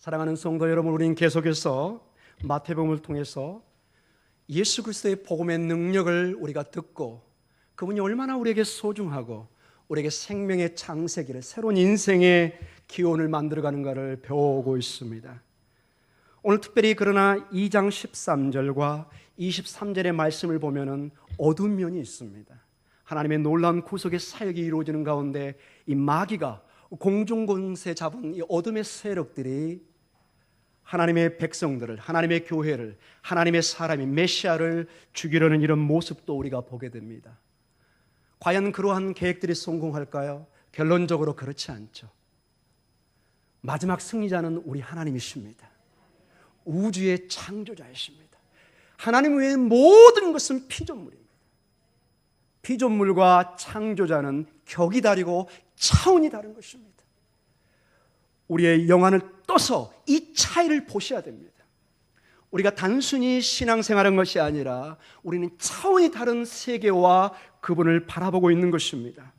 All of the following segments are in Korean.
사랑하는 성도 여러분, 우리는 계속해서 마태복음을 통해서 예수 그리스도의 복음의 능력을 우리가 듣고 그분이 얼마나 우리에게 소중하고 우리에게 생명의 창세기를, 새로운 인생의 기원을 만들어가는가를 배워오고 있습니다. 오늘 특별히 그러나 2장 13절과 23절의 말씀을 보면은 어두운 면이 있습니다. 하나님의 놀라운 구속의 사역이 이루어지는 가운데 이 마귀가 공중권세 잡은 이 어둠의 세력들이 하나님의 백성들을, 하나님의 교회를, 하나님의 사람이 메시아를 죽이려는 이런 모습도 우리가 보게 됩니다. 과연 그러한 계획들이 성공할까요? 결론적으로 그렇지 않죠. 마지막 승리자는 우리 하나님이십니다. 우주의 창조자이십니다. 하나님 외의 모든 것은 피조물입니다. 피조물과 창조자는 격이 다르고 차원이 다른 것입니다. 우리의 영안을 떠서 이 차이를 보셔야 됩니다. 우리가 단순히 신앙생활한 것이 아니라 우리는 차원이 다른 세계와 그분을 바라보고 있는 것입니다.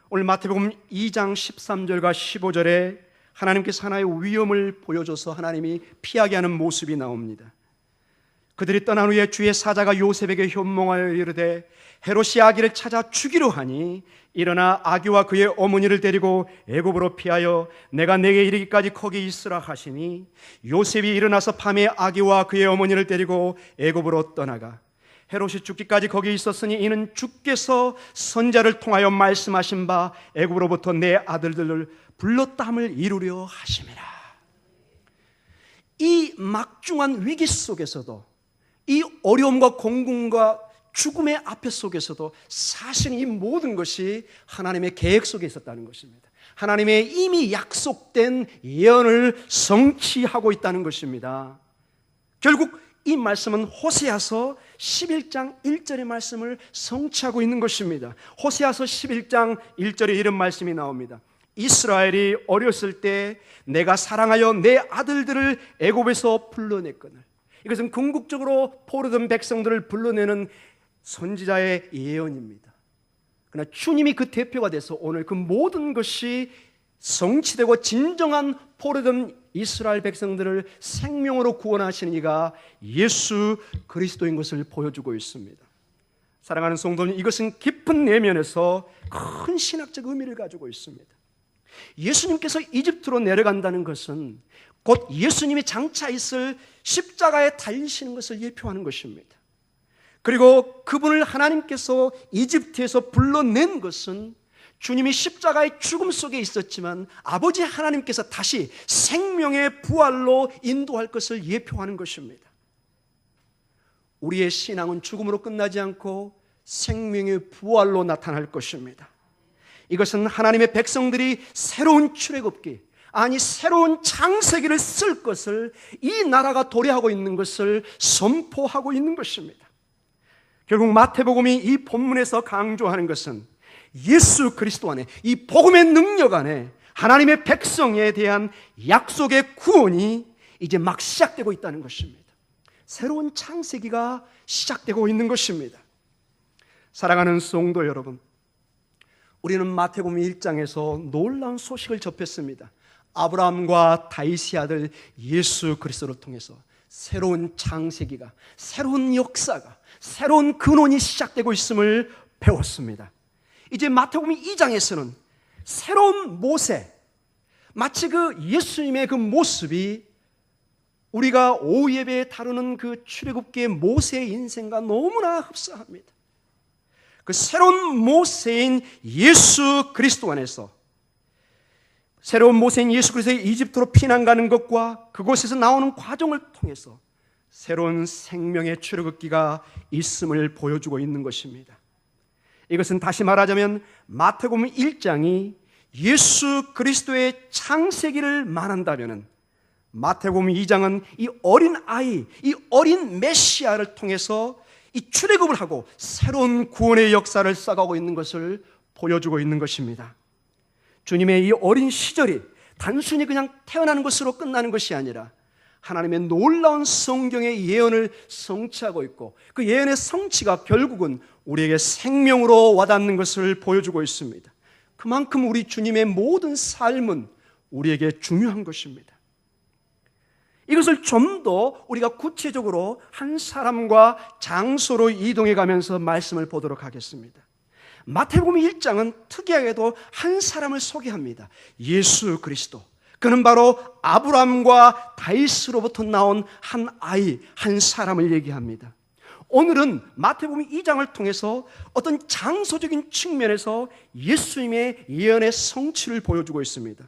오늘 마태복음 2장 13절과 15절에 하나님께서 하나의 위험을 보여줘서 하나님이 피하게 하는 모습이 나옵니다. 그들이 떠난 후에 주의 사자가 요셉에게 현몽하여 이르되 헤롯이 아기를 찾아 죽이려 하니 일어나 아기와 그의 어머니를 데리고 애굽으로 피하여 내가 내게 이르기까지 거기 있으라 하시니 요셉이 일어나서 밤에 아기와 그의 어머니를 데리고 애굽으로 떠나가 헤롯이 죽기까지 거기 있었으니 이는 주께서 선자를 통하여 말씀하신 바 애굽으로부터 내 아들들을 불렀다함을 이루려 하심이라. 이 막중한 위기 속에서도, 이 어려움과 공공과 죽음의 앞에 속에서도 사실 이 모든 것이 하나님의 계획 속에 있었다는 것입니다. 하나님의 이미 약속된 예언을 성취하고 있다는 것입니다. 결국 이 말씀은 호세아서 11장 1절의 말씀을 성취하고 있는 것입니다. 호세아서 11장 1절에 이런 말씀이 나옵니다. 이스라엘이 어렸을 때 내가 사랑하여 내 아들들을 애굽에서 불러냈거늘. 이것은 궁극적으로 포로된 백성들을 불러내는 선지자의 예언입니다. 그러나 주님이 그 대표가 돼서 오늘 그 모든 것이 성취되고 진정한 포로된 이스라엘 백성들을 생명으로 구원하시는 이가 예수 그리스도인 것을 보여주고 있습니다. 사랑하는 성도님, 이것은 깊은 내면에서 큰 신학적 의미를 가지고 있습니다. 예수님께서 이집트로 내려간다는 것은 곧 예수님이 장차 있을 십자가에 달리시는 것을 예표하는 것입니다. 그리고 그분을 하나님께서 이집트에서 불러낸 것은 주님이 십자가의 죽음 속에 있었지만 아버지 하나님께서 다시 생명의 부활로 인도할 것을 예표하는 것입니다. 우리의 신앙은 죽음으로 끝나지 않고 생명의 부활로 나타날 것입니다. 이것은 하나님의 백성들이 새로운 출애굽기, 아니 새로운 창세기를 쓸 것을, 이 나라가 도래하고 있는 것을 선포하고 있는 것입니다. 결국 마태복음이 이 본문에서 강조하는 것은 예수 그리스도 안에, 이 복음의 능력 안에 하나님의 백성에 대한 약속의 구원이 이제 막 시작되고 있다는 것입니다. 새로운 창세기가 시작되고 있는 것입니다. 사랑하는 성도 여러분, 우리는 마태복음 1장에서 놀라운 소식을 접했습니다. 아브라함과 다윗의 아들 예수 그리스도를 통해서 새로운 창세기가, 새로운 역사가, 새로운 근원이 시작되고 있음을 배웠습니다. 이제 마태복음 2장에서는 새로운 모세, 마치 그 예수님의 그 모습이 우리가 오후 예배에 다루는 그 출애굽기의 모세의 인생과 너무나 흡사합니다. 그 새로운 모세인 예수 그리스도 안에서, 새로운 모세인 예수 그리스도의 이집트로 피난 가는 것과 그곳에서 나오는 과정을 통해서 새로운 생명의 출애굽기가 있음을 보여주고 있는 것입니다. 이것은 다시 말하자면 마태복음 1장이 예수 그리스도의 창세기를 말한다면 마태복음 2장은 이 어린 아이, 이 어린 메시아를 통해서 이 출애굽을 하고 새로운 구원의 역사를 써가고 있는 것을 보여주고 있는 것입니다. 주님의 이 어린 시절이 단순히 그냥 태어나는 것으로 끝나는 것이 아니라 하나님의 놀라운 성경의 예언을 성취하고 있고, 그 예언의 성취가 결국은 우리에게 생명으로 와닿는 것을 보여주고 있습니다. 그만큼 우리 주님의 모든 삶은 우리에게 중요한 것입니다. 이것을 좀 더 우리가 구체적으로 한 사람과 장소로 이동해 가면서 말씀을 보도록 하겠습니다. 마태복음 1장은 특이하게도 한 사람을 소개합니다. 예수 그리스도. 그는 바로 아브라함과 다윗으로부터 나온 한 아이, 한 사람을 얘기합니다. 오늘은 마태복음 2장을 통해서 어떤 장소적인 측면에서 예수님의 예언의 성취를 보여주고 있습니다.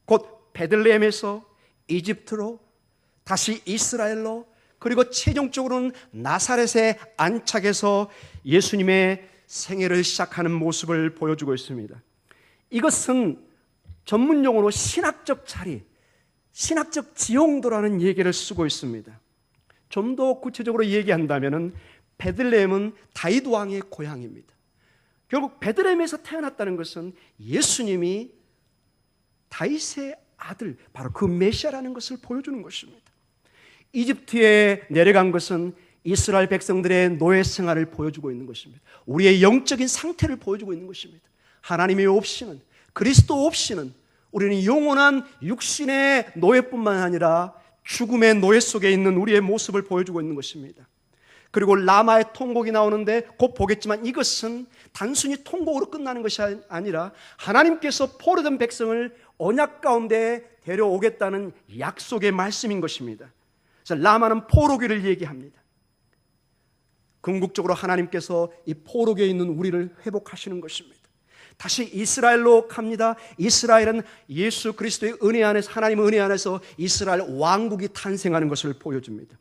곧 베들레헴에서 이집트로, 다시 이스라엘로, 그리고 최종적으로는 나사렛에 안착해서 예수님의 생애를 시작하는 모습을 보여주고 있습니다. 이것은 전문용어로 신학적 자리, 신학적 지형도라는 얘기를 쓰고 있습니다. 좀 더 구체적으로 얘기한다면 베들레헴은 다윗 왕의 고향입니다. 결국 베들레헴에서 태어났다는 것은 예수님이 다윗의 아들, 바로 그 메시아라는 것을 보여주는 것입니다. 이집트에 내려간 것은 이스라엘 백성들의 노예 생활을 보여주고 있는 것입니다. 우리의 영적인 상태를 보여주고 있는 것입니다. 하나님이 없이는, 그리스도 없이는 우리는 영원한 육신의 노예뿐만 아니라 죽음의 노예 속에 있는 우리의 모습을 보여주고 있는 것입니다. 그리고 라마의 통곡이 나오는데 곧 보겠지만 이것은 단순히 통곡으로 끝나는 것이 아니라 하나님께서 포로된 백성을 언약 가운데 데려오겠다는 약속의 말씀인 것입니다. 그래서 라마는 포로기를 얘기합니다. 궁극적으로 하나님께서 이 포로기에 있는 우리를 회복하시는 것입니다. 다시 이스라엘로 갑니다. 이스라엘은 예수 그리스도의 은혜 안에서, 하나님의 은혜 안에서 이스라엘 왕국이 탄생하는 것을 보여줍니다.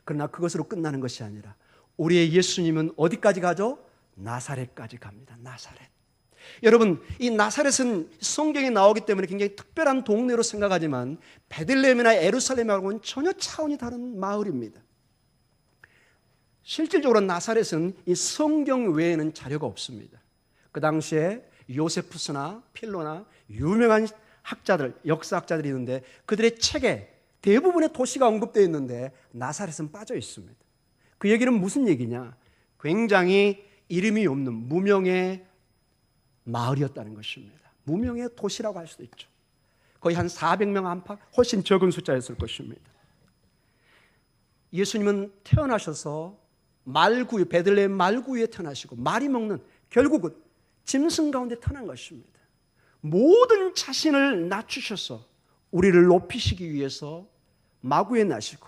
그러나 그것으로 끝나는 것이 아니라 우리의 예수님은 어디까지 가죠? 나사렛까지 갑니다. 나사렛. 여러분, 이 나사렛은 성경에 나오기 때문에 굉장히 특별한 동네로 생각하지만 베들레헴이나 예루살렘하고는 전혀 차원이 다른 마을입니다. 실질적으로 나사렛은 이 성경 외에는 자료가 없습니다. 그 당시에 요세푸스나 필로나 유명한 학자들, 역사학자들이 있는데 그들의 책에 대부분의 도시가 언급되어 있는데 나사렛은 빠져 있습니다. 그 얘기는 무슨 얘기냐? 굉장히 이름이 없는 무명의 마을이었다는 것입니다. 무명의 도시라고 할 수도 있죠. 거의 한 400명 안팎, 훨씬 적은 숫자였을 것입니다. 예수님은 태어나셔서 말구유, 베들레헴 말구유에 태어나시고 말이 먹는, 결국은 짐승 가운데 태어난 것입니다. 모든 자신을 낮추셔서 우리를 높이시기 위해서 마구에 나시고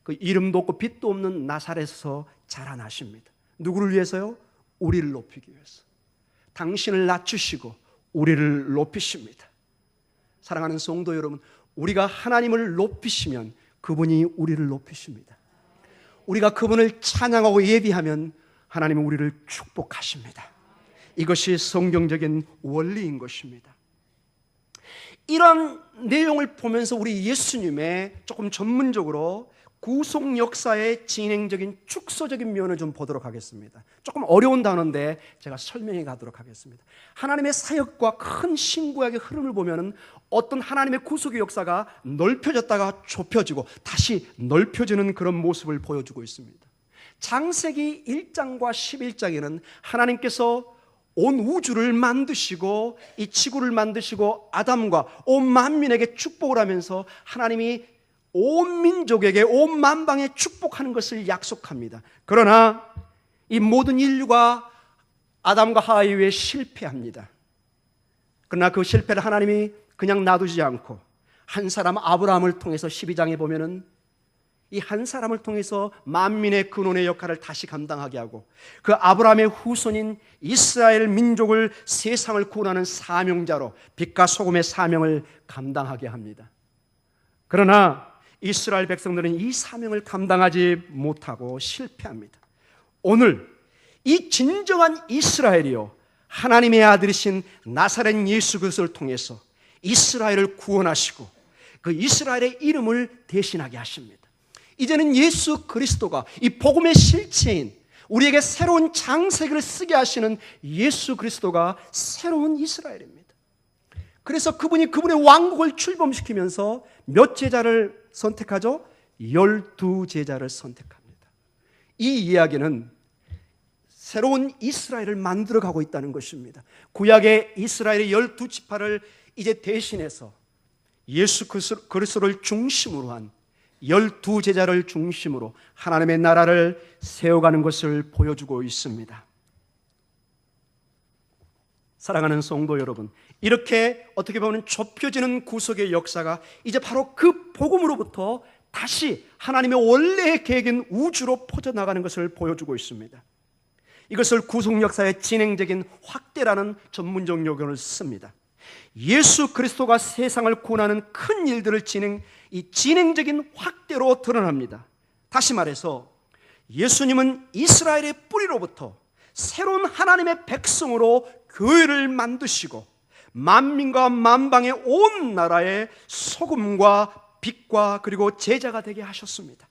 그 이름도 없고 빛도 없는 나사렛에서 자라나십니다. 누구를 위해서요? 우리를 높이기 위해서. 당신을 낮추시고 우리를 높이십니다. 사랑하는 성도 여러분, 우리가 하나님을 높이시면 그분이 우리를 높이십니다. 우리가 그분을 찬양하고 예비하면 하나님은 우리를 축복하십니다. 이것이 성경적인 원리인 것입니다. 이런 내용을 보면서 우리 예수님의 조금 전문적으로 구속 역사의 진행적인 축소적인 면을 좀 보도록 하겠습니다. 조금 어려운 단어인데 제가 설명해 가도록 하겠습니다. 하나님의 사역과 큰 신구약의 흐름을 보면 어떤 하나님의 구속의 역사가 넓혀졌다가 좁혀지고 다시 넓혀지는 그런 모습을 보여주고 있습니다. 창세기 1장과 11장에는 하나님께서 온 우주를 만드시고 이 지구를 만드시고 아담과 온 만민에게 축복을 하면서 하나님이 온 민족에게 온 만방에 축복하는 것을 약속합니다. 그러나 이 모든 인류가 아담과 하와 이후에 실패합니다. 그러나 그 실패를 하나님이 그냥 놔두지 않고 한 사람 아브라함을 통해서 12장에 보면은 이 한 사람을 통해서 만민의 근원의 역할을 다시 감당하게 하고 그 아브라함의 후손인 이스라엘 민족을 세상을 구원하는 사명자로 빛과 소금의 사명을 감당하게 합니다. 그러나 이스라엘 백성들은 이 사명을 감당하지 못하고 실패합니다. 오늘 이 진정한 이스라엘이요, 하나님의 아들이신 나사렛 예수 그리스도를 통해서 이스라엘을 구원하시고 그 이스라엘의 이름을 대신하게 하십니다. 이제는 예수 그리스도가 이 복음의 실체인 우리에게 새로운 장세기를 쓰게 하시는 예수 그리스도가 새로운 이스라엘입니다. 그래서 그분이 그분의 왕국을 출범시키면서 몇 제자를 선택하죠? 12제자를 선택합니다. 이 이야기는 새로운 이스라엘을 만들어가고 있다는 것입니다. 구약의 이스라엘의 12지파를 이제 대신해서 예수 그리스도를 중심으로 한 12 제자를 중심으로 하나님의 나라를 세워가는 것을 보여주고 있습니다. 사랑하는 성도 여러분, 이렇게 어떻게 보면 좁혀지는 구속의 역사가 이제 바로 그 복음으로부터 다시 하나님의 원래의 계획인 우주로 퍼져나가는 것을 보여주고 있습니다. 이것을 구속 역사의 진행적인 확대라는 전문적 용어를 씁니다. 예수 그리스도가 세상을 구원하는 큰 일들을 이 진행적인 확대로 드러납니다. 다시 말해서 예수님은 이스라엘의 뿌리로부터 새로운 하나님의 백성으로 교회를 만드시고 만민과 만방의 온 나라의 소금과 빛과 그리고 제자가 되게 하셨습니다.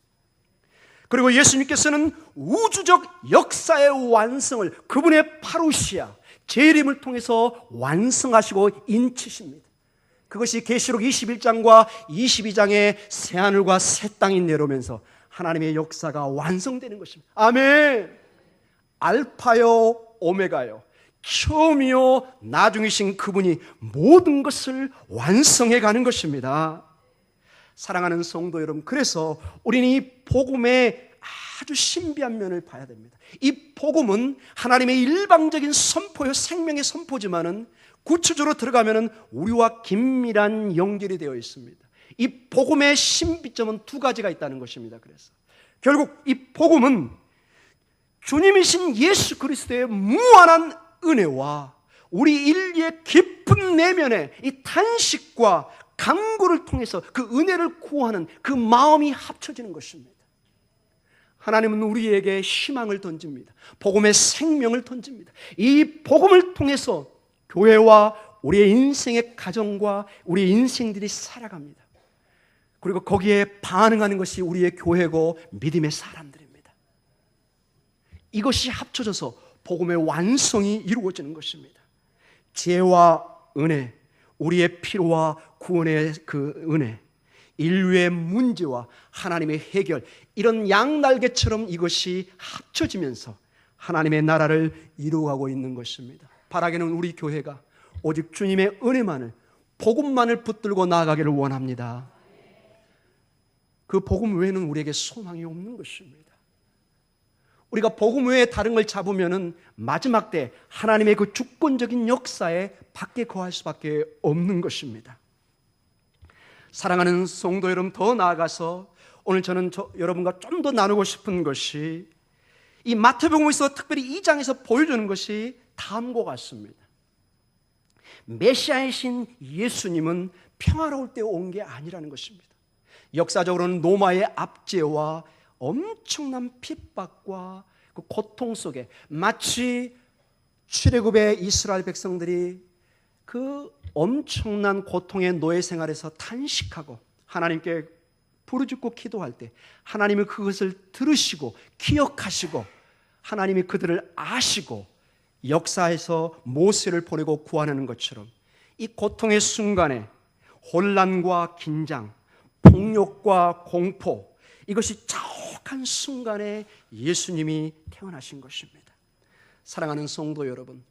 그리고 예수님께서는 우주적 역사의 완성을 그분의 파루시아 재림을 통해서 완성하시고 인치십니다. 그것이 계시록 21장과 22장의 새하늘과 새 땅이 내려오면서 하나님의 역사가 완성되는 것입니다. 아멘. 알파요 오메가요, 처음이요 나중이신 그분이 모든 것을 완성해 가는 것입니다. 사랑하는 성도 여러분, 그래서 우리는 이 복음의 아주 신비한 면을 봐야 됩니다. 이 복음은 하나님의 일방적인 선포요, 생명의 선포지만은 구체적으로 들어가면은 우리와 긴밀한 연결이 되어 있습니다. 이 복음의 신비점은 두 가지가 있다는 것입니다. 그래서 결국 이 복음은 주님이신 예수 그리스도의 무한한 은혜와 우리 인류의 깊은 내면의 이 탄식과 간구를 통해서 그 은혜를 구하는 그 마음이 합쳐지는 것입니다. 하나님은 우리에게 희망을 던집니다. 복음의 생명을 던집니다. 이 복음을 통해서 교회와 우리의 인생의 가정과 우리의 인생들이 살아갑니다. 그리고 거기에 반응하는 것이 우리의 교회고 믿음의 사람들입니다. 이것이 합쳐져서 복음의 완성이 이루어지는 것입니다. 죄와 은혜, 우리의 피로와 구원의 그 은혜, 인류의 문제와 하나님의 해결, 이런 양날개처럼 이것이 합쳐지면서 하나님의 나라를 이루어가고 있는 것입니다. 바라기는 우리 교회가 오직 주님의 은혜만을, 복음만을 붙들고 나아가기를 원합니다. 그 복음 외에는 우리에게 소망이 없는 것입니다. 우리가 복음 외에 다른 걸 잡으면은 마지막 때 하나님의 그 주권적인 역사에 밖에 거할 수밖에 없는 것입니다. 사랑하는 성도 여러분, 더 나아가서 오늘 저는 여러분과 좀 더 나누고 싶은 것이 이 마태복음에서 특별히 2장에서 보여주는 것이 다음과 같습니다. 메시아이신 예수님은 평화로울 때 온 게 아니라는 것입니다. 역사적으로는 로마의 압제와 엄청난 핍박과 그 고통 속에 마치 출애굽의 이스라엘 백성들이 그 엄청난 고통의 노예 생활에서 탄식하고 하나님께 부르짖고 기도할 때 하나님이 그것을 들으시고 기억하시고 하나님이 그들을 아시고 역사에서 모세를 보내고 구하는 것처럼 이 고통의 순간에 혼란과 긴장, 폭력과 공포, 이것이 자욱한 순간에 예수님이 태어나신 것입니다. 사랑하는 성도 여러분,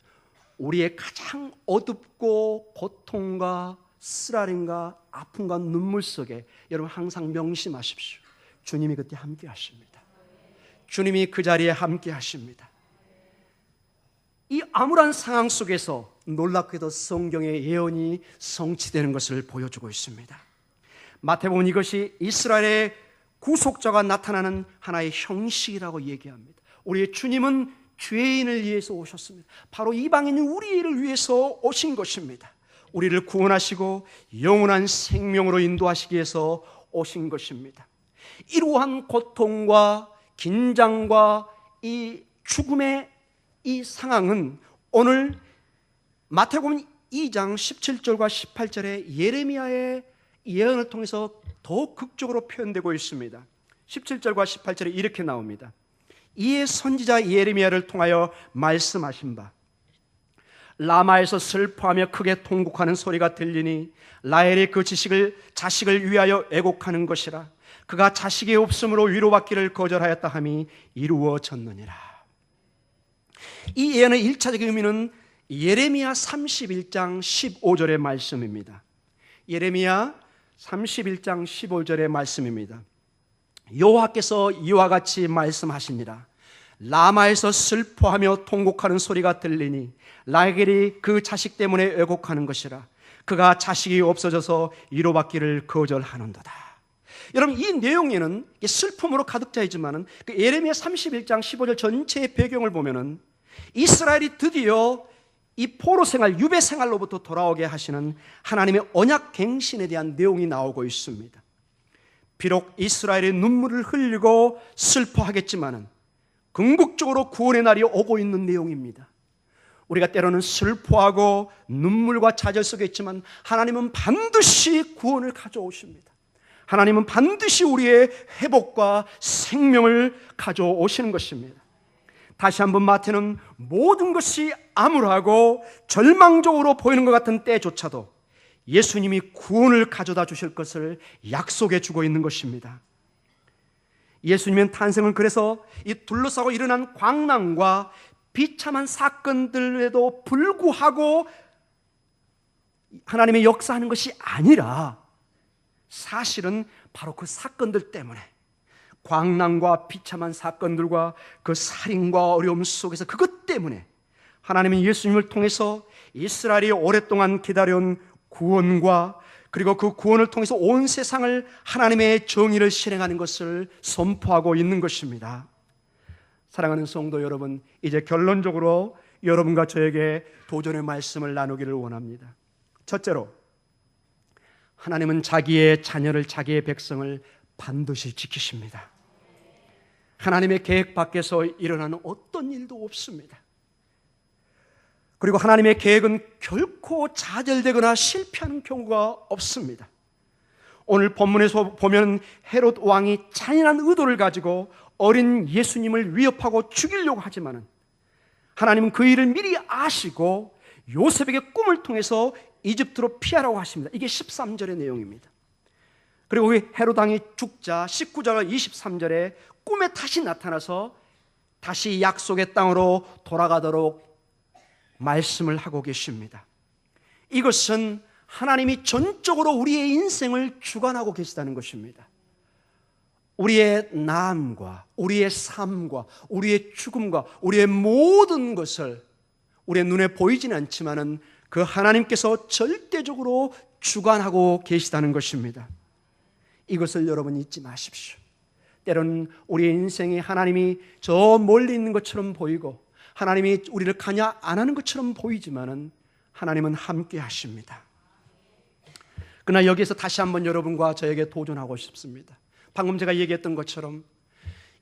우리의 가장 어둡고 고통과 쓰라림과 아픔과 눈물 속에 여러분 항상 명심하십시오. 주님이 그때 함께 하십니다. 주님이 그 자리에 함께 하십니다. 이 암울한 상황 속에서 놀랍게도 성경의 예언이 성취되는 것을 보여주고 있습니다. 마태복음은 이것이 이스라엘의 구속자가 나타나는 하나의 형식이라고 얘기합니다. 우리의 주님은 죄인을 위해서 오셨습니다. 바로 이방인인 우리를 위해서 오신 것입니다. 우리를 구원하시고 영원한 생명으로 인도하시기 위해서 오신 것입니다. 이러한 고통과 긴장과 이 죽음의 이 상황은 오늘 마태복음 2장 17절과 18절의 예레미야의 예언을 통해서 더 극적으로 표현되고 있습니다. 17절과 18절에 이렇게 나옵니다. 이에 선지자 예레미야를 통하여 말씀하신 바, 라마에서 슬퍼하며 크게 통곡하는 소리가 들리니 라헬이 그 자식을 위하여 애곡하는 것이라. 그가 자식이 없으므로 위로받기를 거절하였다 함이 이루어졌느니라. 이 예언의 1차적인 의미는 예레미야 31장 15절의 말씀입니다. 예레미야 31장 15절의 말씀입니다. 여호와께서 이와 같이 말씀하십니다. 라마에서 슬퍼하며 통곡하는 소리가 들리니 라겔이 그 자식 때문에 애곡하는 것이라. 그가 자식이 없어져서 위로받기를 거절하는도다. 여러분, 이 내용에는 슬픔으로 가득 차 있지만은 그 예레미야 31장 15절 전체의 배경을 보면은 이스라엘이 드디어 이 포로 생활, 유배 생활로부터 돌아오게 하시는 하나님의 언약 갱신에 대한 내용이 나오고 있습니다. 비록 이스라엘이 눈물을 흘리고 슬퍼하겠지만은 궁극적으로 구원의 날이 오고 있는 내용입니다. 우리가 때로는 슬퍼하고 눈물과 좌절 속에 있지만 하나님은 반드시 구원을 가져오십니다. 하나님은 반드시 우리의 회복과 생명을 가져오시는 것입니다. 다시 한번 마태는 모든 것이 암울하고 절망적으로 보이는 것 같은 때조차도 예수님이 구원을 가져다 주실 것을 약속해 주고 있는 것입니다. 예수님의 탄생은 그래서 이 둘러싸고 일어난 광난과 비참한 사건들에도 불구하고 하나님의 역사하는 것이 아니라 사실은 바로 그 사건들 때문에, 광난과 비참한 사건들과 그 살인과 어려움 속에서 그것 때문에 하나님은 예수님을 통해서 이스라엘이 오랫동안 기다려온 구원과 그리고 그 구원을 통해서 온 세상을 하나님의 정의를 실행하는 것을 선포하고 있는 것입니다. 사랑하는 성도 여러분, 이제 결론적으로 여러분과 저에게 도전의 말씀을 나누기를 원합니다. 첫째로, 하나님은 자기의 자녀를, 자기의 백성을 반드시 지키십니다. 하나님의 계획 밖에서 일어나는 어떤 일도 없습니다. 그리고 하나님의 계획은 결코 좌절되거나 실패하는 경우가 없습니다. 오늘 본문에서 보면 헤롯 왕이 잔인한 의도를 가지고 어린 예수님을 위협하고 죽이려고 하지만은 하나님은 그 일을 미리 아시고 요셉에게 꿈을 통해서 이집트로 피하라고 하십니다. 이게 13절의 내용입니다. 그리고 헤롯 왕이 죽자 19절 23절에 꿈에 다시 나타나서 다시 약속의 땅으로 돌아가도록 말씀을 하고 계십니다. 이것은 하나님이 전적으로 우리의 인생을 주관하고 계시다는 것입니다. 우리의 나음과 우리의 삶과 우리의 죽음과 우리의 모든 것을 우리의 눈에 보이지는 않지만은 그 하나님께서 절대적으로 주관하고 계시다는 것입니다. 이것을 여러분 잊지 마십시오. 때로는 우리의 인생이 하나님이 저 멀리 있는 것처럼 보이고 하나님이 우리를 관여 안 하는 것처럼 보이지만은 하나님은 함께 하십니다. 그러나 여기에서 다시 한번 여러분과 저에게 도전하고 싶습니다. 방금 제가 얘기했던 것처럼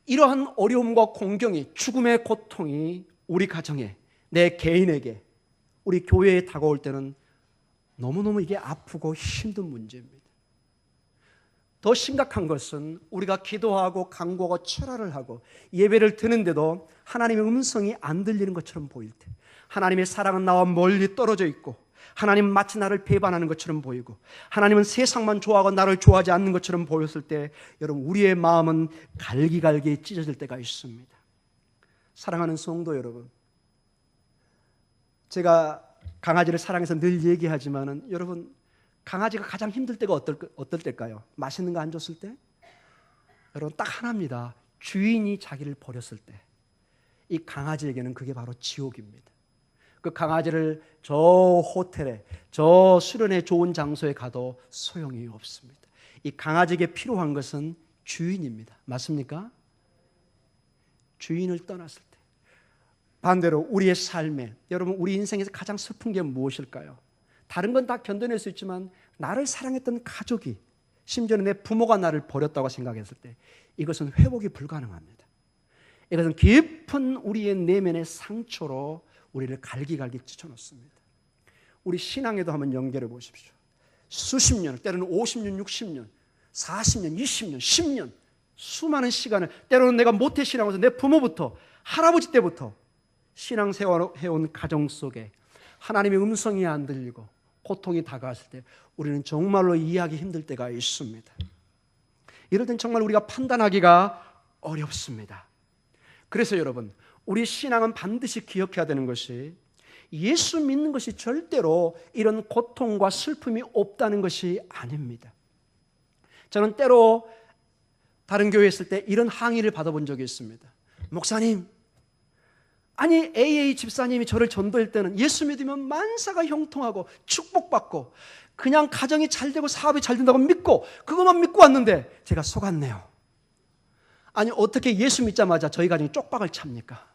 이러한 어려움과 공경이, 죽음의 고통이 우리 가정에, 내 개인에게, 우리 교회에 다가올 때는 너무너무 이게 아프고 힘든 문제입니다. 더 심각한 것은 우리가 기도하고 간구하고 철화를 하고 예배를 드는데도 하나님의 음성이 안 들리는 것처럼 보일 때, 하나님의 사랑은 나와 멀리 떨어져 있고 하나님 마치 나를 배반하는 것처럼 보이고 하나님은 세상만 좋아하고 나를 좋아하지 않는 것처럼 보였을 때 여러분, 우리의 마음은 갈기갈기 찢어질 때가 있습니다. 사랑하는 성도 여러분, 제가 강아지를 사랑해서 늘 얘기하지만은 여러분, 강아지가 가장 힘들 때가 어떨 때일까요? 맛있는 거 안 줬을 때? 여러분, 딱 하나입니다. 주인이 자기를 버렸을 때. 이 강아지에게는 그게 바로 지옥입니다. 그 강아지를 저 호텔에, 저 수련회 좋은 장소에 가도 소용이 없습니다. 이 강아지에게 필요한 것은 주인입니다. 맞습니까? 주인을 떠났을 때. 반대로 우리의 삶에, 여러분, 우리 인생에서 가장 슬픈 게 무엇일까요? 다른 건 다 견뎌낼 수 있지만 나를 사랑했던 가족이, 심지어는 내 부모가 나를 버렸다고 생각했을 때 이것은 회복이 불가능합니다. 이것은 깊은 우리의 내면의 상처로 우리를 갈기갈기 찢어놓습니다. 우리 신앙에도 한번 연결해 보십시오. 수십 년, 때로는 50년, 60년, 40년, 20년, 10년 수많은 시간을, 때로는 내가 모태신앙에서 내 부모부터, 할아버지 때부터 신앙생활해온 가정 속에 하나님의 음성이 안 들리고 고통이 다가왔을 때 우리는 정말로 이해하기 힘들 때가 있습니다. 이럴 땐 정말 우리가 판단하기가 어렵습니다. 그래서 여러분, 우리 신앙은 반드시 기억해야 되는 것이 예수 믿는 것이 절대로 이런 고통과 슬픔이 없다는 것이 아닙니다. 저는 때로 다른 교회에 있을 때 이런 항의를 받아본 적이 있습니다. 목사님, 아니 AA 집사님이 저를 전도할 때는 예수 믿으면 만사가 형통하고 축복받고 그냥 가정이 잘 되고 사업이 잘 된다고 믿고 그것만 믿고 왔는데 제가 속았네요. 아니 어떻게 예수 믿자마자 저희 가정이 쪽박을 찹니까?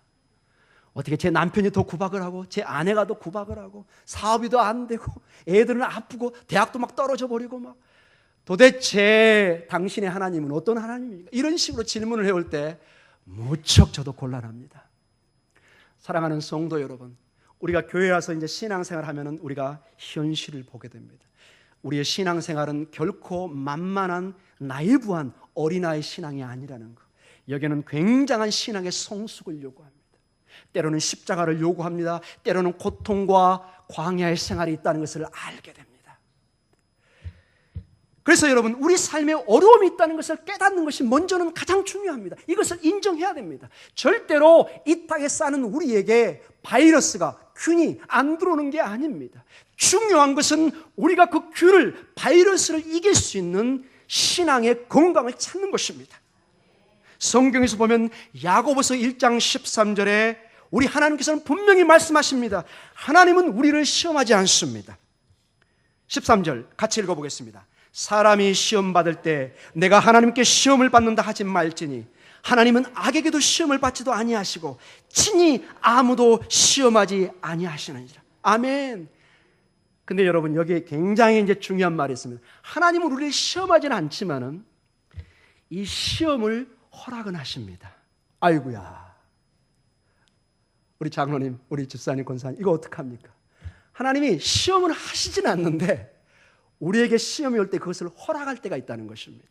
어떻게 제 남편이 더 구박을 하고 제 아내가 더 구박을 하고 사업이 더 안 되고 애들은 아프고 대학도 막 떨어져 버리고 막 도대체 당신의 하나님은 어떤 하나님입니까? 이런 식으로 질문을 해올 때 무척 저도 곤란합니다. 사랑하는 성도 여러분, 우리가 교회 와서 이제 신앙생활 하면은 우리가 현실을 보게 됩니다. 우리의 신앙생활은 결코 만만한 나이브한 어린아이 신앙이 아니라는 것. 여기는 굉장한 신앙의 성숙을 요구합니다. 때로는 십자가를 요구합니다. 때로는 고통과 광야의 생활이 있다는 것을 알게 됩니다. 그래서 여러분, 우리 삶에 어려움이 있다는 것을 깨닫는 것이 먼저는 가장 중요합니다. 이것을 인정해야 됩니다. 절대로 이 땅에 사는 우리에게 바이러스가, 균이 안 들어오는 게 아닙니다. 중요한 것은 우리가 그 균을, 바이러스를 이길 수 있는 신앙의 건강을 찾는 것입니다. 성경에서 보면 야고보서 1장 13절에 우리 하나님께서는 분명히 말씀하십니다. 하나님은 우리를 시험하지 않습니다. 13절 같이 읽어보겠습니다. 사람이 시험 받을 때 내가 하나님께 시험을 받는다 하지 말지니 하나님은 악에게도 시험을 받지도 아니하시고 친히 아무도 시험하지 아니하시느니라. 아멘. 근데 여러분, 여기에 굉장히 이제 중요한 말이 있습니다. 하나님은 우리를 시험하지는 않지만은 이 시험을 허락은 하십니다. 아이고야, 우리 장로님, 우리 집사님, 권사님, 이거 어떡합니까? 하나님이 시험을 하시진 않는데 우리에게 시험이 올 때 그것을 허락할 때가 있다는 것입니다.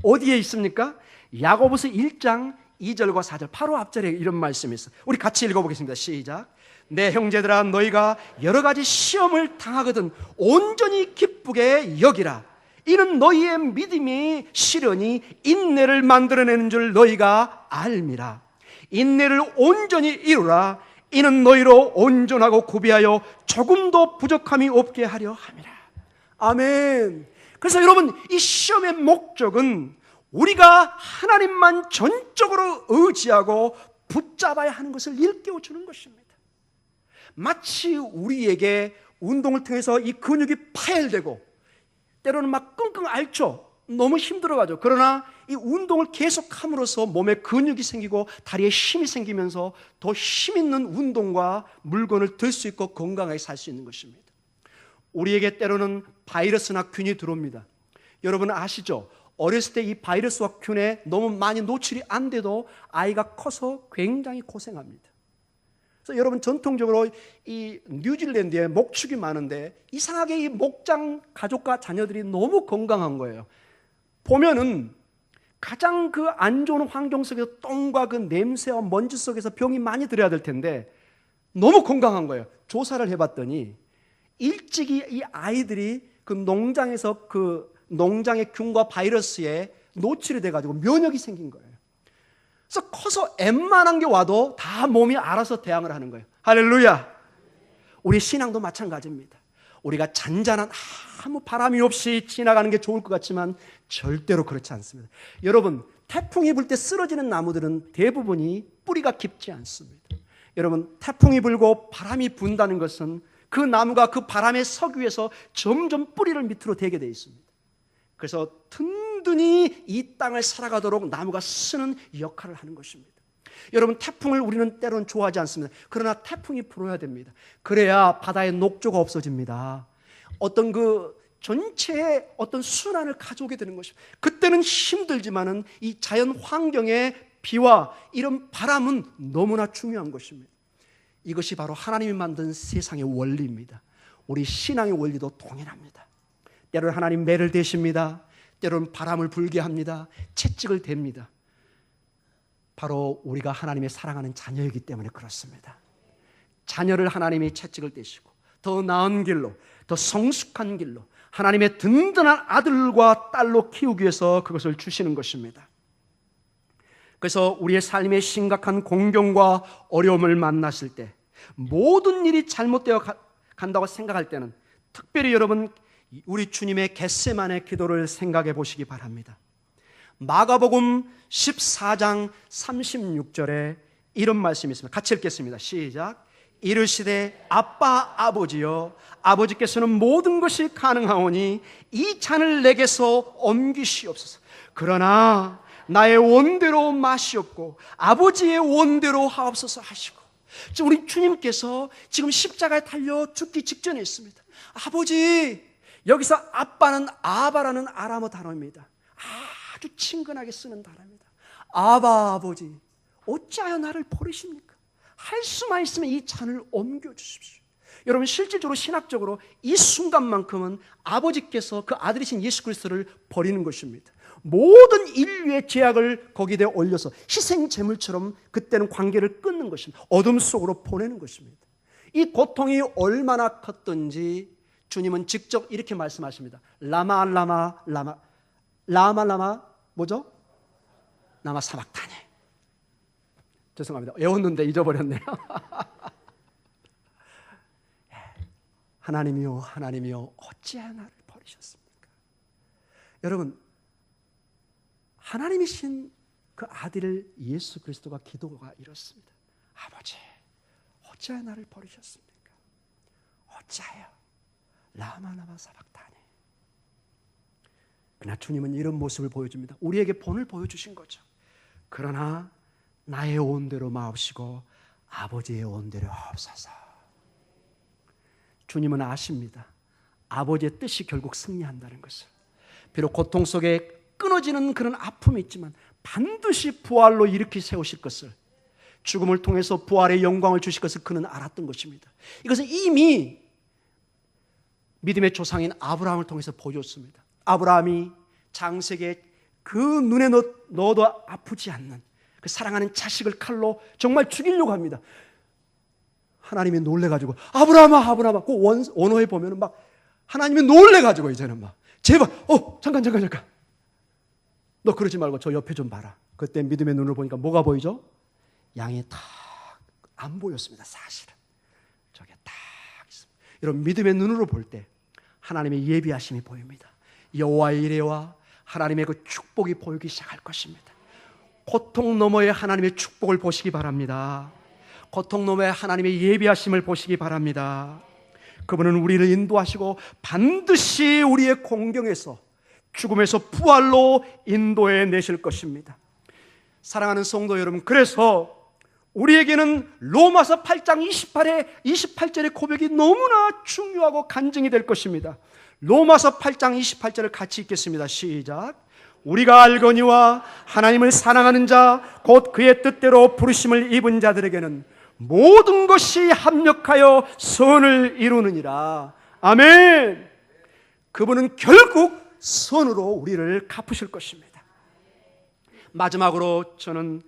어디에 있습니까? 야고보서 1장 2절과 4절 바로 앞절에 이런 말씀이 있어요. 우리 같이 읽어보겠습니다. 시작. 내 형제들아, 너희가 여러 가지 시험을 당하거든 온전히 기쁘게 여기라. 이는 너희의 믿음이 실현이 인내를 만들어내는 줄 너희가 알미라. 인내를 온전히 이루라. 이는 너희로 온전하고 구비하여 조금도 부족함이 없게 하려 함이라. 아멘. 그래서 여러분, 이 시험의 목적은 우리가 하나님만 전적으로 의지하고 붙잡아야 하는 것을 일깨워주는 것입니다. 마치 우리에게 운동을 통해서 이 근육이 파열되고 때로는 막 끙끙 앓죠. 너무 힘들어가죠. 그러나 이 운동을 계속함으로써 몸에 근육이 생기고 다리에 힘이 생기면서 더 힘 있는 운동과 물건을 들 수 있고 건강하게 살 수 있는 것입니다. 우리에게 때로는 바이러스나 균이 들어옵니다. 여러분 아시죠? 어렸을 때 이 바이러스와 균에 너무 많이 노출이 안 돼도 아이가 커서 굉장히 고생합니다. 그래서 여러분, 전통적으로 이 뉴질랜드에 목축이 많은데 이상하게 이 목장 가족과 자녀들이 너무 건강한 거예요. 보면은 가장 그 안 좋은 환경 속에서 똥과 그 냄새와 먼지 속에서 병이 많이 들어야 될 텐데 너무 건강한 거예요. 조사를 해봤더니 일찍이 이 아이들이 그 농장에서 그 농장의 균과 바이러스에 노출이 돼가지고 면역이 생긴 거예요. 그래서 커서 웬만한 게 와도 다 몸이 알아서 대항을 하는 거예요. 할렐루야. 우리 신앙도 마찬가지입니다. 우리가 잔잔한 아무 바람이 없이 지나가는 게 좋을 것 같지만 절대로 그렇지 않습니다. 여러분, 태풍이 불 때 쓰러지는 나무들은 대부분이 뿌리가 깊지 않습니다. 여러분, 태풍이 불고 바람이 분다는 것은 그 나무가 그 바람에 서기 위해서 점점 뿌리를 밑으로 대게 되어 있습니다. 그래서 든든히 이 땅을 살아가도록 나무가 쓰는 역할을 하는 것입니다. 여러분, 태풍을 우리는 때로는 좋아하지 않습니다. 그러나 태풍이 불어야 됩니다. 그래야 바다의 녹조가 없어집니다. 어떤 그 전체의 어떤 순환을 가져오게 되는 것입니다. 그때는 힘들지만은 이 자연 환경의 비와 이런 바람은 너무나 중요한 것입니다. 이것이 바로 하나님이 만든 세상의 원리입니다. 우리 신앙의 원리도 동일합니다. 때로는 하나님 매를 대십니다. 때로는 바람을 불게 합니다. 채찍을 댑니다. 바로 우리가 하나님의 사랑하는 자녀이기 때문에 그렇습니다. 자녀를 하나님이 채찍을 떼시고 더 나은 길로, 더 성숙한 길로 하나님의 든든한 아들과 딸로 키우기 위해서 그것을 주시는 것입니다. 그래서 우리의 삶에 심각한 공경과 어려움을 만났을 때 모든 일이 잘못되어 간다고 생각할 때는 특별히 여러분, 우리 주님의 겟세마네 기도를 생각해 보시기 바랍니다. 마가복음 14장 36절에 이런 말씀이 있습니다. 같이 읽겠습니다. 시작. 이르시되 아빠 아버지여, 아버지께서는 모든 것이 가능하오니 이 잔을 내게서 옮기시옵소서. 그러나 나의 원대로 마시옵고 아버지의 원대로 하옵소서 하시고, 우리 주님께서 지금 십자가에 달려 죽기 직전에 있습니다. 아버지, 여기서 아빠는 아바라는 아람어 단어입니다. 아주 친근하게 쓰는 단어입니다. 아바 아버지, 어찌하여 나를 버리십니까? 할 수만 있으면 이 잔을 옮겨주십시오. 여러분, 실질적으로 신학적으로 이 순간만큼은 아버지께서 그 아들이신 예수 그리스도를 버리는 것입니다. 모든 인류의 죄악을 거기에 올려서 희생 제물처럼 그때는 관계를 끊는 것입니다. 어둠 속으로 보내는 것입니다. 이 고통이 얼마나 컸던지 주님은 직접 이렇게 말씀하십니다. 라마 라마 라마 라마 라마 뭐죠? 라마 사박타니. 죄송합니다. 외웠는데 잊어버렸네요. 하나님이요 하나님이요 어찌하여 나를 버리셨습니까? 여러분, 하나님이신 그 아들 예수 그리스도가 기도가 이렇습니다. 아버지, 어찌하여 나를 버리셨습니까? 어찌하여 라마라마 사박타니. 그러나 주님은 이런 모습을 보여줍니다. 우리에게 본을 보여주신 거죠. 그러나 나의 온대로 마옵시고 아버지의 온대로 하옵소서. 주님은 아십니다. 아버지의 뜻이 결국 승리한다는 것을. 비록 고통 속에 끊어지는 그런 아픔이 있지만 반드시 부활로 일으켜 세우실 것을, 죽음을 통해서 부활의 영광을 주실 것을 그는 알았던 것입니다. 이것은 이미 믿음의 조상인 아브라함을 통해서 보여줬습니다. 아브라함이 장세기에 그 눈에 넣어도 아프지 않는 그 사랑하는 자식을 칼로 정말 죽이려고 합니다. 하나님이 놀래가지고 아브라함아 아브라함아, 그 원어에 보면은 막 하나님이 놀래가지고 이제는 막 제발 잠깐 너 그러지 말고 저 옆에 좀 봐라. 그때 믿음의 눈을 보니까 뭐가 보이죠? 양이 딱 안 보였습니다. 사실은 저게 딱 있습니다. 여러분, 믿음의 눈으로 볼 때 하나님의 예비하심이 보입니다. 여호와의 이레와 하나님의 그 축복이 보이기 시작할 것입니다. 고통 너머의 하나님의 축복을 보시기 바랍니다. 고통 너머의 하나님의 예비하심을 보시기 바랍니다. 그분은 우리를 인도하시고 반드시 우리의 공경에서, 죽음에서 부활로 인도해 내실 것입니다. 사랑하는 성도 여러분, 그래서 우리에게는 로마서 8장 28절의 고백이 너무나 중요하고 간증이 될 것입니다. 로마서 8장 28절을 같이 읽겠습니다. 시작. 우리가 알거니와 하나님을 사랑하는 자 곧 그의 뜻대로 부르심을 입은 자들에게는 모든 것이 합력하여 선을 이루느니라. 아멘. 그분은 결국 선으로 우리를 갚으실 것입니다. 마지막으로 저는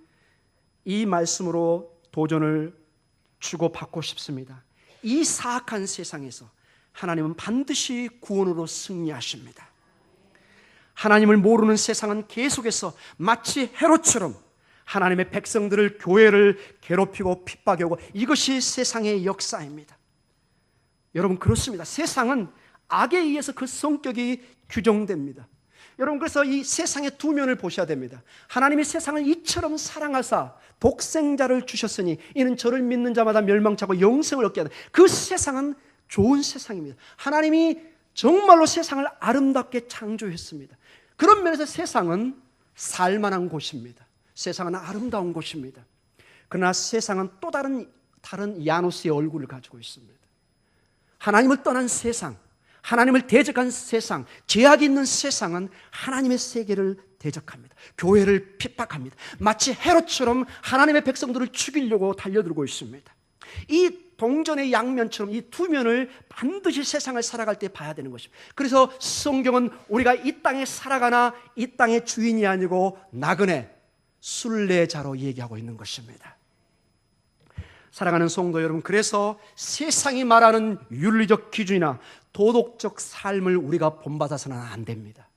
이 말씀으로 도전을 주고받고 싶습니다. 이 사악한 세상에서 하나님은 반드시 구원으로 승리하십니다. 하나님을 모르는 세상은 계속해서 마치 헤롯처럼 하나님의 백성들을, 교회를 괴롭히고 핍박하고, 이것이 세상의 역사입니다. 여러분, 그렇습니다. 세상은 악에 의해서 그 성격이 규정됩니다. 여러분, 그래서 이 세상의 두 면을 보셔야 됩니다. 하나님이 세상을 이처럼 사랑하사 독생자를 주셨으니 이는 저를 믿는 자마다 멸망치 않고 영생을 얻게 하는, 그 세상은 좋은 세상입니다. 하나님이 정말로 세상을 아름답게 창조했습니다. 그런 면에서 세상은 살만한 곳입니다. 세상은 아름다운 곳입니다. 그러나 세상은 또 다른 야누스의 얼굴을 가지고 있습니다. 하나님을 떠난 세상, 하나님을 대적한 세상, 죄악이 있는 세상은 하나님의 세계를 대적합니다. 교회를 핍박합니다. 마치 헤롯처럼 하나님의 백성들을 죽이려고 달려들고 있습니다. 이 동전의 양면처럼 이 두 면을 반드시 세상을 살아갈 때 봐야 되는 것입니다. 그래서 성경은 우리가 이 땅에 살아가나 이 땅의 주인이 아니고 나그네, 순례자로 얘기하고 있는 것입니다. 사랑하는 성도 여러분, 그래서 세상이 말하는 윤리적 기준이나 도덕적 삶을 우리가 본받아서는 안 됩니다.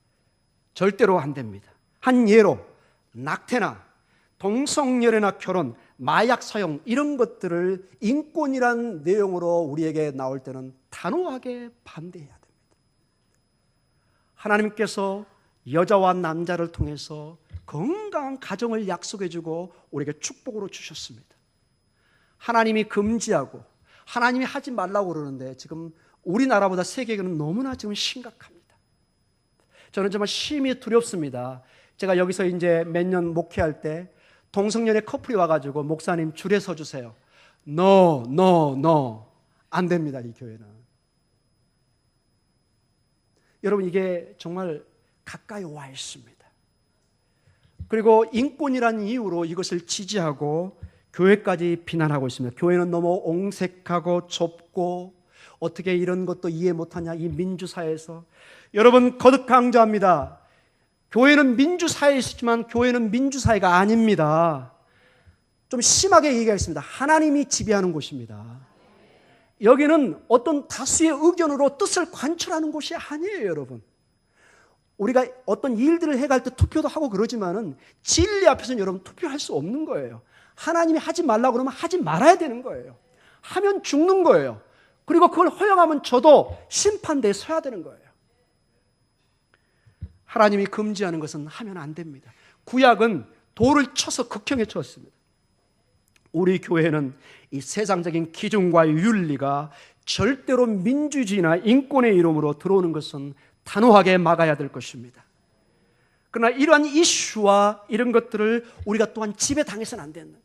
절대로 안 됩니다. 한 예로 낙태나 동성연애나 결혼, 마약 사용, 이런 것들을 인권이란 내용으로 우리에게 나올 때는 단호하게 반대해야 됩니다. 하나님께서 여자와 남자를 통해서 건강한 가정을 약속해주고 우리에게 축복으로 주셨습니다. 하나님이 금지하고 하나님이 하지 말라고 그러는데 지금 우리나라보다 세계는 너무나 지금 심각합니다. 저는 정말 심히 두렵습니다. 제가 여기서 이제 몇 년 목회할 때 동성연애 커플이 와가지고 목사님 줄에 서주세요. No, no, no. 안 됩니다, 이 교회는. 여러분, 이게 정말 가까이 와 있습니다. 그리고 인권이라는 이유로 이것을 지지하고 교회까지 비난하고 있습니다. 교회는 너무 옹색하고 좁고 어떻게 이런 것도 이해 못하냐, 이 민주사회에서. 여러분, 거듭 강조합니다. 교회는 민주사회에 있지만 교회는 민주사회가 아닙니다. 좀 심하게 얘기하겠습니다. 하나님이 지배하는 곳입니다. 여기는 어떤 다수의 의견으로 뜻을 관철하는 곳이 아니에요, 여러분. 우리가 어떤 일들을 해갈 때 투표도 하고 그러지만은 진리 앞에서는 여러분 투표할 수 없는 거예요. 하나님이 하지 말라고 그러면 하지 말아야 되는 거예요. 하면 죽는 거예요. 그리고 그걸 허용하면 저도 심판대에 서야 되는 거예요. 하나님이 금지하는 것은 하면 안 됩니다. 구약은 돌을 쳐서 극형에 쳤습니다. 우리 교회는 이 세상적인 기준과 윤리가 절대로 민주주의나 인권의 이름으로 들어오는 것은 단호하게 막아야 될 것입니다. 그러나 이러한 이슈와 이런 것들을 우리가 또한 지배당해서는 안 된다.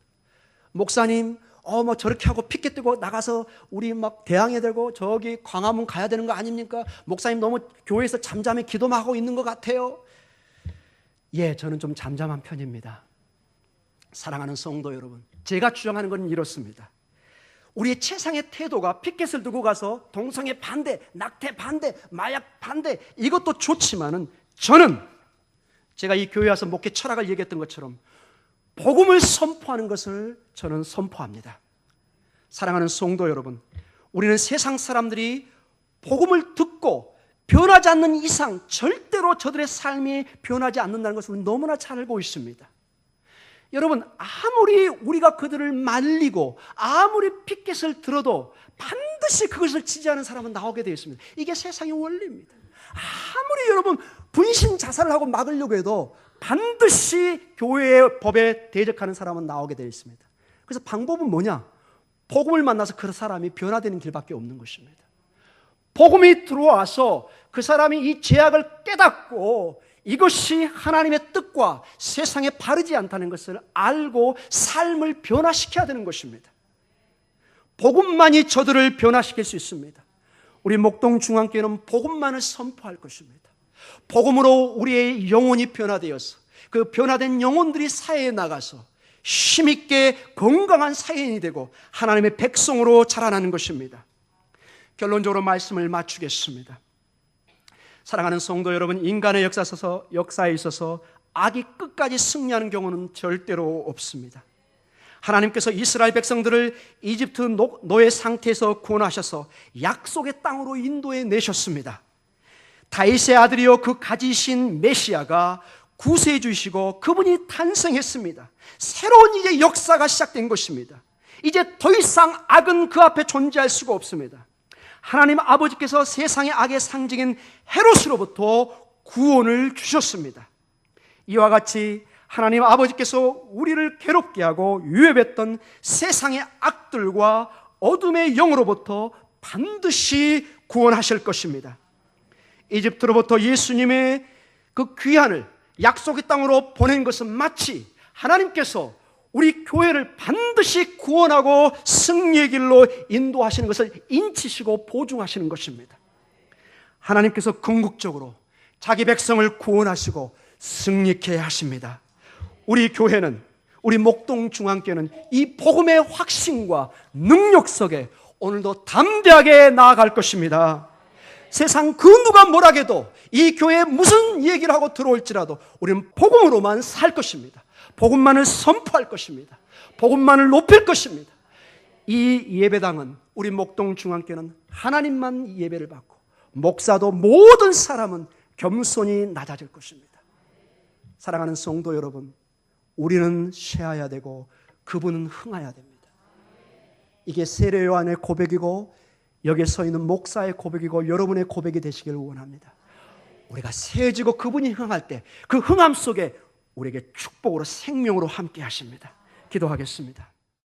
목사님, 뭐 저렇게 하고 피켓 들고 나가서 우리 막 대항해 들고 저기 광화문 가야 되는 거 아닙니까? 목사님 너무 교회에서 잠잠히 기도만 하고 있는 것 같아요. 예, 저는 좀 잠잠한 편입니다. 사랑하는 성도 여러분, 제가 주장하는 건 이렇습니다. 우리의 최상의 태도가 피켓을 들고 가서 동성애 반대, 낙태 반대, 마약 반대, 이것도 좋지만은 저는 제가 이 교회 와서 목회 철학을 얘기했던 것처럼 복음을 선포하는 것을 저는 선포합니다. 사랑하는 성도 여러분, 우리는 세상 사람들이 복음을 듣고 변하지 않는 이상 절대로 저들의 삶이 변하지 않는다는 것을 너무나 잘 알고 있습니다. 여러분, 아무리 우리가 그들을 말리고 아무리 피켓을 들어도 반드시 그것을 지지하는 사람은 나오게 되어 있습니다. 이게 세상의 원리입니다. 아무리 여러분 분신 자살을 하고 막으려고 해도 반드시 교회의 법에 대적하는 사람은 나오게 되어 있습니다. 그래서 방법은 뭐냐? 복음을 만나서 그 사람이 변화되는 길밖에 없는 것입니다. 복음이 들어와서 그 사람이 이 죄악을 깨닫고 이것이 하나님의 뜻과 세상에 바르지 않다는 것을 알고 삶을 변화시켜야 되는 것입니다. 복음만이 저들을 변화시킬 수 있습니다. 우리 목동중앙교회는 복음만을 선포할 것입니다. 복음으로 우리의 영혼이 변화되어서 그 변화된 영혼들이 사회에 나가서 힘있게 건강한 사회인이 되고 하나님의 백성으로 자라나는 것입니다. 결론적으로 말씀을 마치겠습니다. 사랑하는 성도 여러분, 인간의 역사에 있어서 악이 끝까지 승리하는 경우는 절대로 없습니다. 하나님께서 이스라엘 백성들을 이집트 노예 상태에서 구원하셔서 약속의 땅으로 인도해 내셨습니다. 다윗의 아들이요 그 가지신 메시아가 구세주이시고 그분이 탄생했습니다. 새로운 이제 역사가 시작된 것입니다. 이제 더 이상 악은 그 앞에 존재할 수가 없습니다. 하나님 아버지께서 세상의 악의 상징인 헤롯으로부터 구원을 주셨습니다. 이와 같이 하나님 아버지께서 우리를 괴롭게 하고 유혹했던 세상의 악들과 어둠의 영으로부터 반드시 구원하실 것입니다. 이집트로부터 예수님의 그 귀환을 약속의 땅으로 보낸 것은 마치 하나님께서 우리 교회를 반드시 구원하고 승리의 길로 인도하시는 것을 인치시고 보증하시는 것입니다. 하나님께서 궁극적으로 자기 백성을 구원하시고 승리케 하십니다. 우리 교회는, 우리 목동중앙교회는 이 복음의 확신과 능력 속에 오늘도 담대하게 나아갈 것입니다. 세상 그 누가 뭐라 해도 이 교회에 무슨 얘기를 하고 들어올지라도 우리는 복음으로만 살 것입니다. 복음만을 선포할 것입니다. 복음만을 높일 것입니다. 이 예배당은, 우리 목동중앙교회는 하나님만 예배를 받고 목사도 모든 사람은 겸손히 낮아질 것입니다. 사랑하는 성도 여러분, 우리는 쇠해야 되고 그분은 흥해야 됩니다. 이게 세례 요한의 고백이고 여기에 서 있는 목사의 고백이고 여러분의 고백이 되시길 원합니다. 우리가 세워지고 그분이 흥할 때 그 흥함 속에 우리에게 축복으로 생명으로 함께 하십니다. 기도하겠습니다.